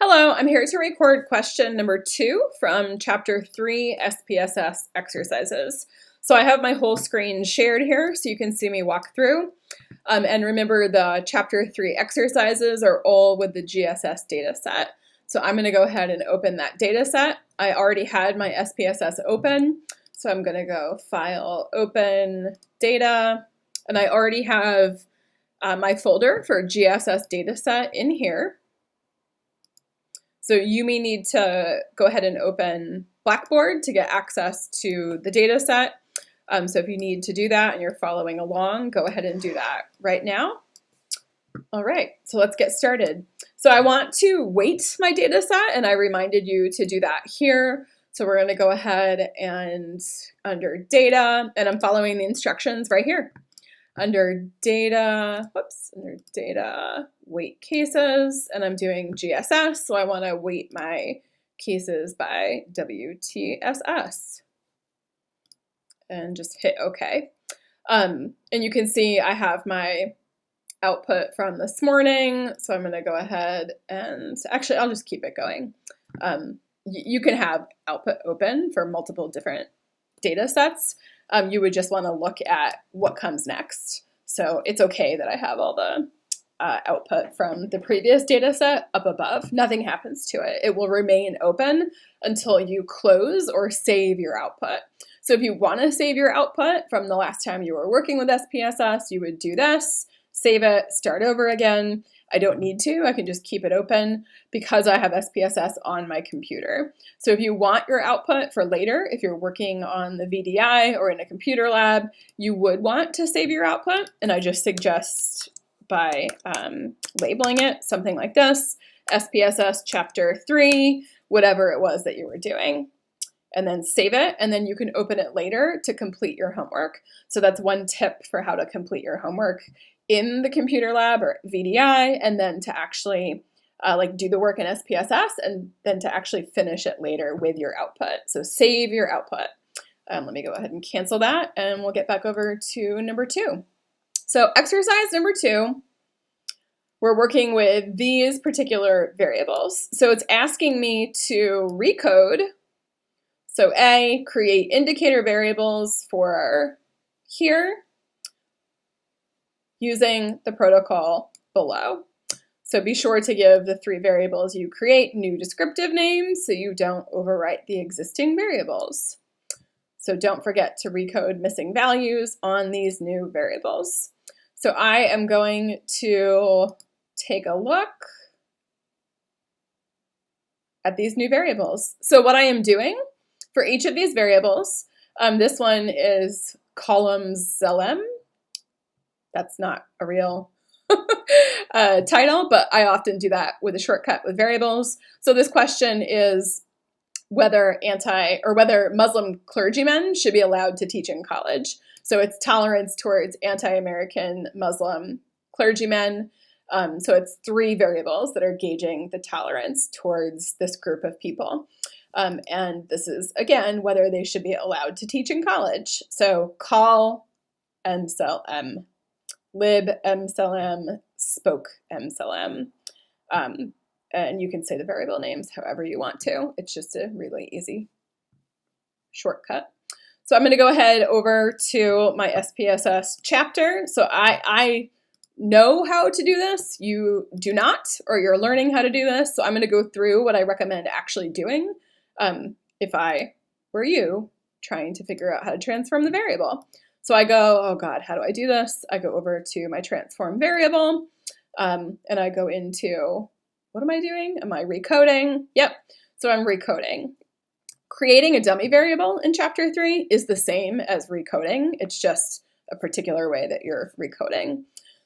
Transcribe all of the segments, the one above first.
Hello, I'm here to record question number 2 from chapter 3 SPSS exercises. So I have my whole screen shared here so you can see me walk through. And remember, the chapter 3 exercises are all with the GSS data set. So I'm going to go ahead and open that data set. I already had my SPSS open, so I'm going to go File, Open, Data, and I already have my folder for GSS data set in here. So you may need to go ahead and open Blackboard to get access to the data set. So if you need to do that and you're following along, go ahead and do that right now. All right, so let's get started. So I want to weight my data set, and I reminded you to do that here. So we're going to go ahead and under data, and I'm following the instructions right here. Under data, weight cases, and I'm doing GSS, so I want to weight my cases by WTSS. And just hit OK. And you can see I have my output from this morning, so I'm going to go ahead and, actually I'll just keep it going. You can have output open for multiple different data sets. You would just want to look at what comes next. So it's okay that I have all the output from the previous data set up above. Nothing happens to it. It will remain open until you close or save your output. So if you want to save your output from the last time you were working with SPSS, you would do this, save it, start over again. I don't need to, I can just keep it open because I have SPSS on my computer. So if you want your output for later, if you're working on the VDI or in a computer lab, you would want to save your output. And I just suggest by labeling it something like this, SPSS chapter 3, whatever it was that you were doing. And then save it, and then you can open it later to complete your homework. So that's one tip for how to complete your homework in the computer lab or VDI, and then to actually do the work in SPSS, and then to actually finish it later with your output. So save your output. Let me go ahead and cancel that, and we'll get back over to number 2. So exercise number 2, we're working with these particular variables. So it's asking me to recode. So A, create indicator variables for here using the protocol below. So be sure to give the 3 variables you create new descriptive names so you don't overwrite the existing variables. So don't forget to recode missing values on these new variables. So I am going to take a look at these new variables. So what I am doing for each of these variables, this one is columns LM. That's not a real title, but I often do that with a shortcut with variables. So this question is whether Muslim clergymen should be allowed to teach in college. So it's tolerance towards anti-American Muslim clergymen. So it's 3 variables that are gauging the tolerance towards this group of people. And this is, again, whether they should be allowed to teach in college. So call MSLM, lib MSLM, spoke MSLM. And you can say the variable names however you want to. It's just a really easy shortcut. So I'm going to go ahead over to my SPSS chapter. So I know how to do this. You do not, or you're learning how to do this. So I'm going to go through what I recommend actually doing if I were you trying to figure out how to transform the variable. So I go, oh God, how do I do this? I go over to my transform variable, and I go into, what am I doing? Am I recoding? Yep, so I'm recoding. Creating a dummy variable in chapter 3 is the same as recoding. It's just a particular way that you're recoding.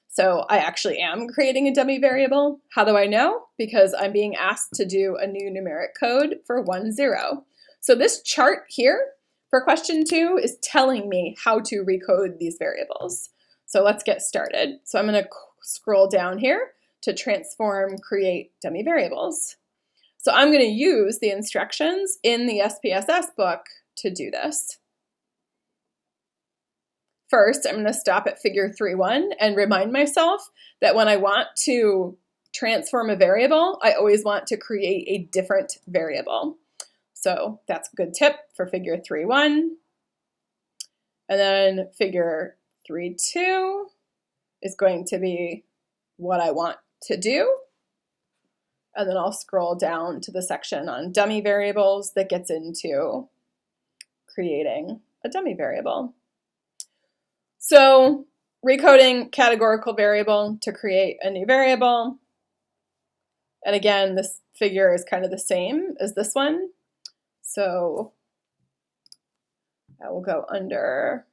So I actually am creating a dummy variable. How do I know? Because I'm being asked to do a new numeric code for 1, 0. So this chart here for question 2 is telling me how to recode these variables. So let's get started. So I'm going to scroll down here to transform, create dummy variables. So I'm going to use the instructions in the SPSS book to do this. First, I'm going to stop at figure 3.1 and remind myself that when I want to transform a variable, I always want to create a different variable. So that's a good tip for figure 3.1. And then figure 3.2 is going to be what I want to do. And then I'll scroll down to the section on dummy variables that gets into creating a dummy variable. So recoding categorical variable to create a new variable. And again, this figure is kind of the same as this one. So I will go under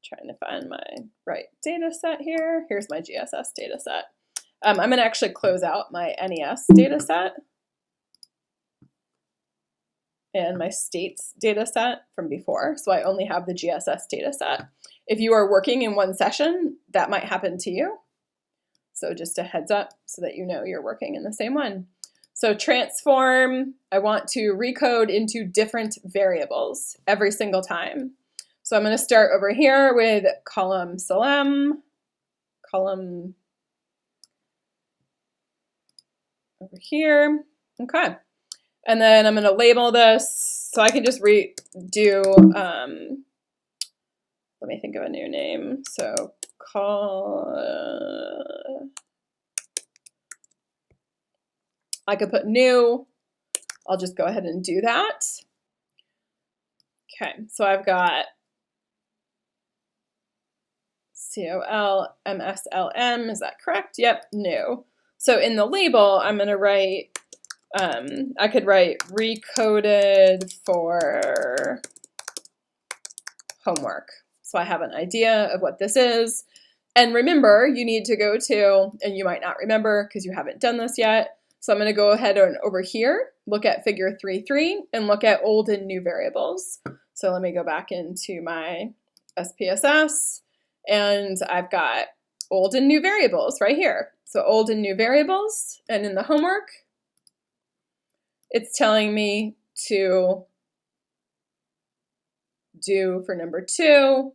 trying to find my right data set here. Here's my GSS data set. I'm going to actually close out my NES data set and my states data set from before, so I only have the GSS data set. If you are working in one session, that might happen to you. So just a heads up so that you know you're working in the same one. So transform, I want to recode into different variables every single time. So I'm going to start over here with column Salem, column over here. Okay. And then I'm going to label this so I can just redo, let me think of a new name. So I could put new. I'll just go ahead and do that. Okay, so I've got COLMSLM, is that correct? Yep, new. So in the label, I'm going to write, I could write recoded for homework. So I have an idea of what this is. And remember, you need to go to, and you might not remember because you haven't done this yet. So I'm going to go ahead and over here, look at figure 3.3 and look at old and new variables. So let me go back into my SPSS and I've got old and new variables right here. So old and new variables, and in the homework, it's telling me to do for number 2,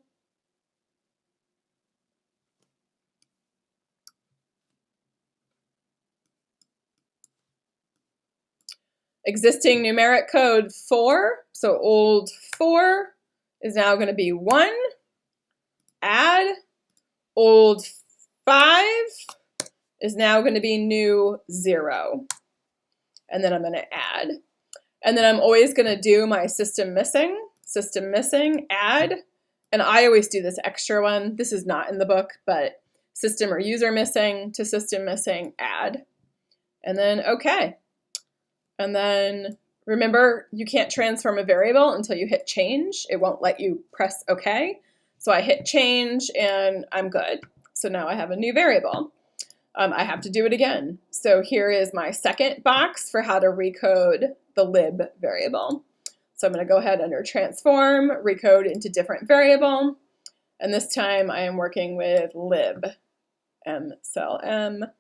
existing numeric code 4, so old 4 is now going to be 1, add, old 5 is now going to be new 0, and then I'm going to add. And then I'm always going to do my system missing, add, and I always do this extra one. This is not in the book, but system or user missing to system missing, add, and then okay. And then remember, you can't transform a variable until you hit change. It won't let you press OK. So I hit change and I'm good. So now I have a new variable. I have to do it again. So here is my second box for how to recode the lib variable. So I'm going to go ahead under transform, recode into different variable. And this time I am working with lib, mcelm.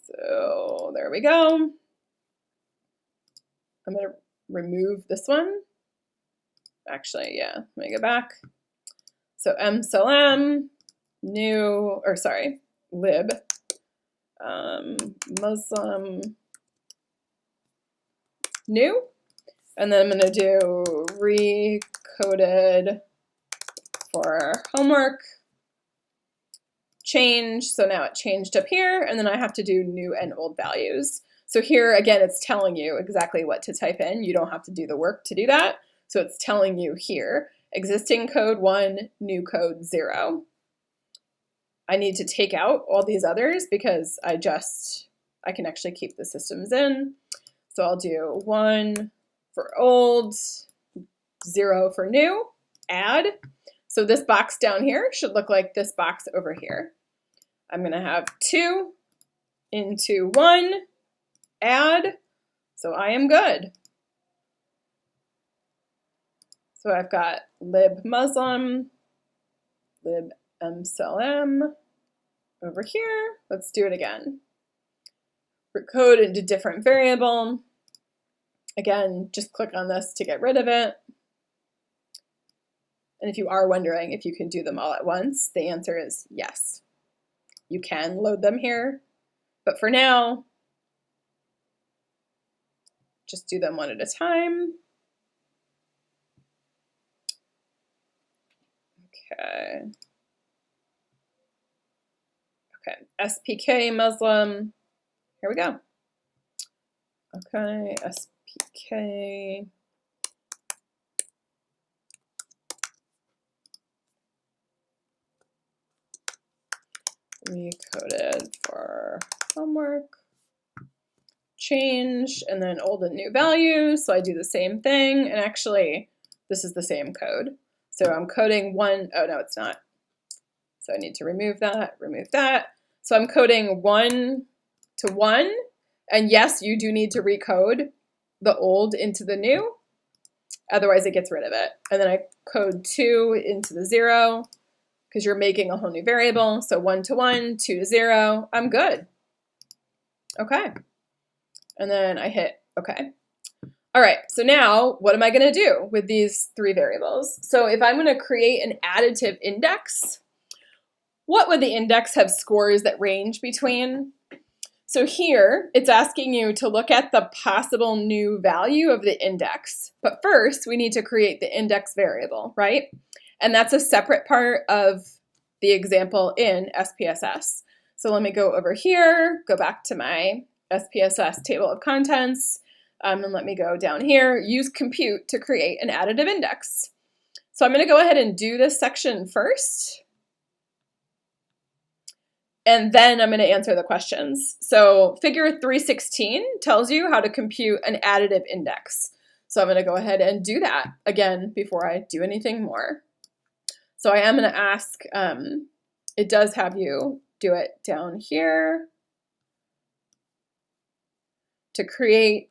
So there we go. I'm going to remove this one. Actually, yeah, let me go back. So mcelm, new, or sorry, lib, Muslim, new. And then I'm going to do recoded for homework. Change, so now it changed up here, and then I have to do new and old values. So here, again, it's telling you exactly what to type in. You don't have to do the work to do that. So it's telling you here, existing code 1, new code 0. I need to take out all these others because I can actually keep the systems in. So I'll do 1 for old, 0 for new, add. So this box down here should look like this box over here. I'm going to have 2 into 1, add, so I am good. So I've got lib Muslim, lib mcelm over here. Let's do it again. code into different variable. Again, just click on this to get rid of it. And if you are wondering if you can do them all at once, the answer is yes. You can load them here, but for now, just do them one at a time. Okay. Okay, SPK Muslim. Here we go. Okay, SPK. Recoded for homework. Change, and then old and new values. So I do the same thing, and actually, this is the same code. So I'm coding one, oh no, it's not. So I need to remove that, remove that. So I'm coding 1 to 1, and yes, you do need to recode the old into the new, otherwise it gets rid of it. And then I code 2 into the 0, because you're making a whole new variable. So 1 to 1, 2 to 0, I'm good. Okay. And then I hit okay. All right, so now what am I gonna do with these 3 variables? So if I'm gonna create an additive index, what would the index have scores that range between? So here, it's asking you to look at the possible new value of the index. But first, we need to create the index variable, right? And that's a separate part of the example in SPSS. So let me go over here, go back to my SPSS table of contents, and let me go down here, use compute to create an additive index. So I'm gonna go ahead and do this section first, and then I'm gonna answer the questions. So figure 316 tells you how to compute an additive index. So I'm gonna go ahead and do that again before I do anything more. So I am gonna ask, it does have you do it down here. To create,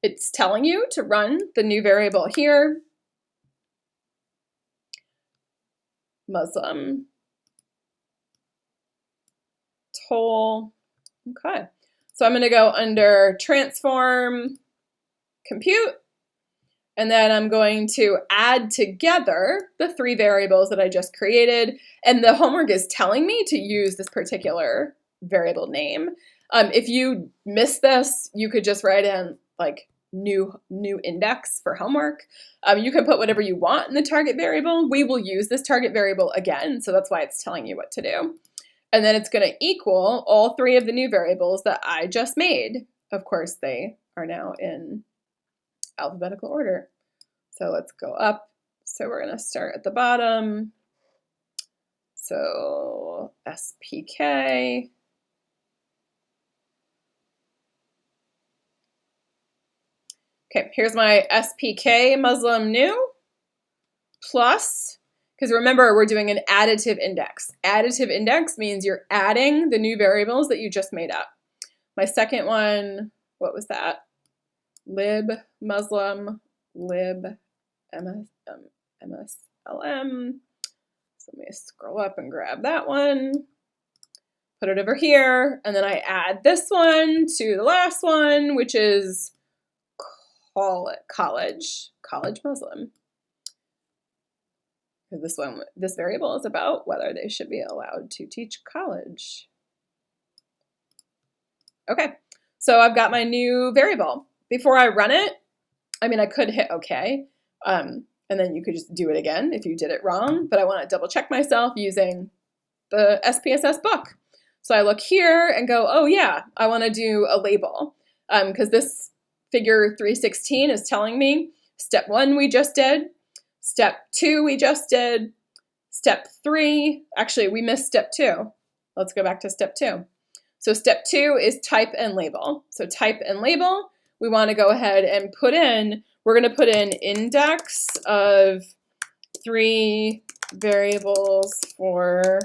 it's telling you to run the new variable here, Muslim toll. Okay, so I'm gonna go under transform compute, and then I'm going to add together the 3 variables that I just created, and the homework is telling me to use this particular variable name. If you miss this, you could just write in like new index for homework. You can put whatever you want in the target variable. We will use this target variable again, so that's why it's telling you what to do. And then it's gonna equal all 3 of the new variables that I just made. Of course, they are now in alphabetical order. So let's go up. So we're gonna start at the bottom. So SPK. Okay, here's my SPK Muslim new plus, because remember, we're doing an additive index. Additive index means you're adding the new variables that you just made up. My second one, what was that? Lib Muslim, lib MSLM. So let me scroll up and grab that one, put it over here, and then I add this one to the last one, which is college Muslim. Because this variable is about whether they should be allowed to teach college. Okay, so I've got my new variable. Before I run it, I mean, I could hit OK, and then you could just do it again if you did it wrong, but I want to double check myself using the SPSS book. So I look here and go, oh yeah, I want to do a label, because this figure 316 is telling me step 1 we just did, step 2 we just did, step 3, actually we missed step 2. Let's go back to step 2. So step 2 is type and label. So type and label, we want to go ahead and put in, we're going to put in index of 3 variables for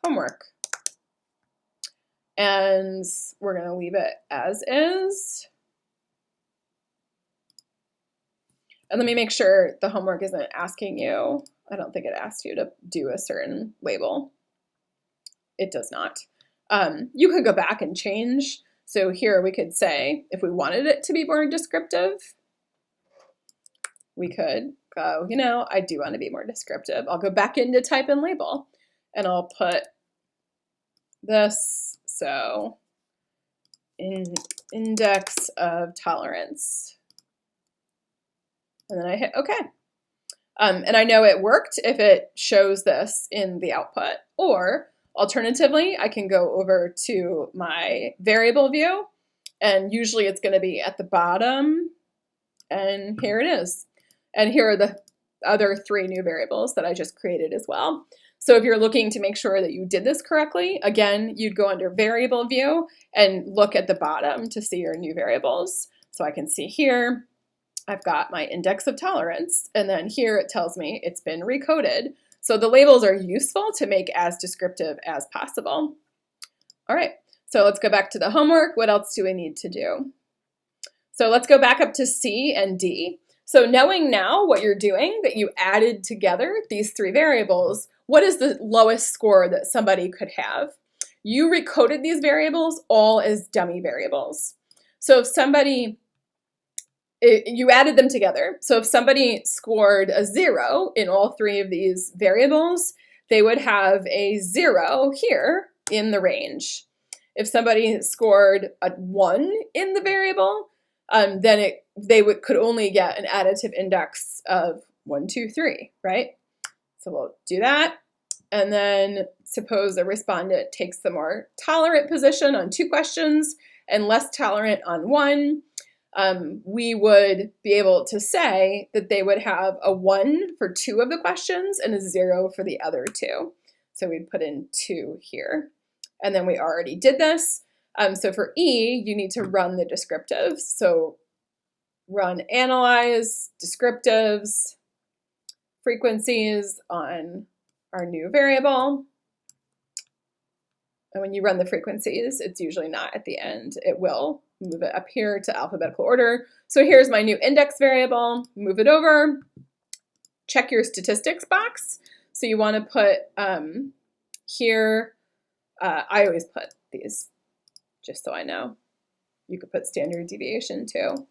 homework. And we're going to leave it as is. And let me make sure the homework isn't asking you, I don't think it asks you to do a certain label. It does not. You could go back and change So here we could say, if we wanted it to be more descriptive, we could go, you know, I do want to be more descriptive. I'll go back into type and label, and I'll put this, so index of tolerance. And then I hit OK. And I know it worked if it shows this in the output. Or alternatively, I can go over to my variable view, and usually it's going to be at the bottom. And here it is. And here are the other 3 new variables that I just created as well. So if you're looking to make sure that you did this correctly, again, you'd go under variable view and look at the bottom to see your new variables. So I can see here, I've got my index of tolerance, and then here it tells me it's been recoded. So the labels are useful to make as descriptive as possible. All right, so let's go back to the homework. What else do we need to do? So let's go back up to C and D. So knowing now what you're doing, that you added together these 3 variables, what is the lowest score that somebody could have? You recoded these variables all as dummy variables. So if somebody, you added them together. So if somebody scored a 0 in all 3 of these variables, they would have a 0 here in the range. If somebody scored a 1 in the variable, then they could only get an additive index of 1, 2, 3, right? So we'll do that. And then suppose a respondent takes the more tolerant position on 2 questions and less tolerant on 1. We would be able to say that they would have a 1 for 2 of the questions and a 0 for the other 2. So we'd put in 2 here. And then we already did this. So for E, you need to run the descriptives. So run analyze descriptives frequencies on our new variable. And when you run the frequencies, it's usually not at the end. It will move it up here to alphabetical order. So here's my new index variable. Move it over. Check your statistics box. So you want to put here, I always put these just so I know. You could put standard deviation too.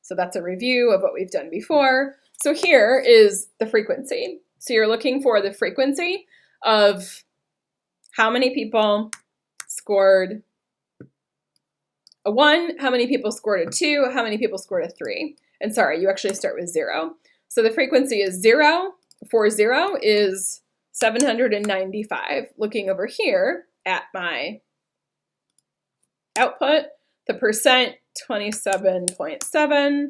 So that's a review of what we've done before. So here is the frequency. So you're looking for the frequency of how many people scored a 1, how many people scored a 2, how many people scored a 3. And sorry, you actually start with 0. So the frequency is 0. 0 is 795. Looking over here at my output, the percent 27.7.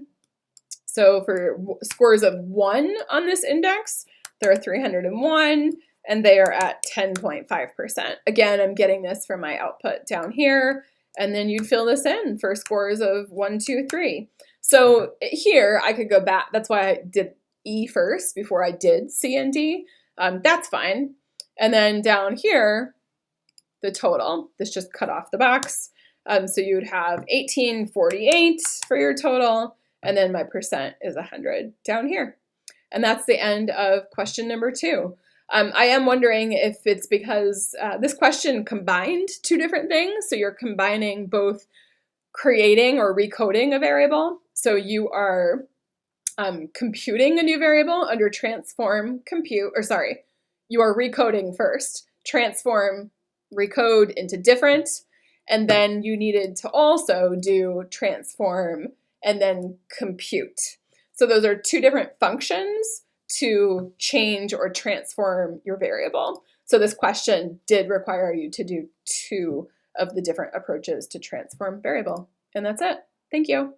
So for scores of 1 on this index, there are 301, and they are at 10.5%. Again, I'm getting this from my output down here, and then you'd fill this in for scores of 1, 2, 3. So here I could go back. That's why I did E first before I did C and D. That's fine. And then down here, the total. This just cut off the box. So you would have 1848 for your total, and then my percent is 100 down here. And that's the end of question number 2. I am wondering if it's because this question combined 2 different things. So you're combining both creating or recoding a variable. So you are computing a new variable under transform compute, or sorry, you are recoding first, transform, recode into different, and then you needed to also do transform and then compute. So those are 2 different functions to change or transform your variable. So this question did require you to do 2 of the different approaches to transform variable. And that's it. Thank you.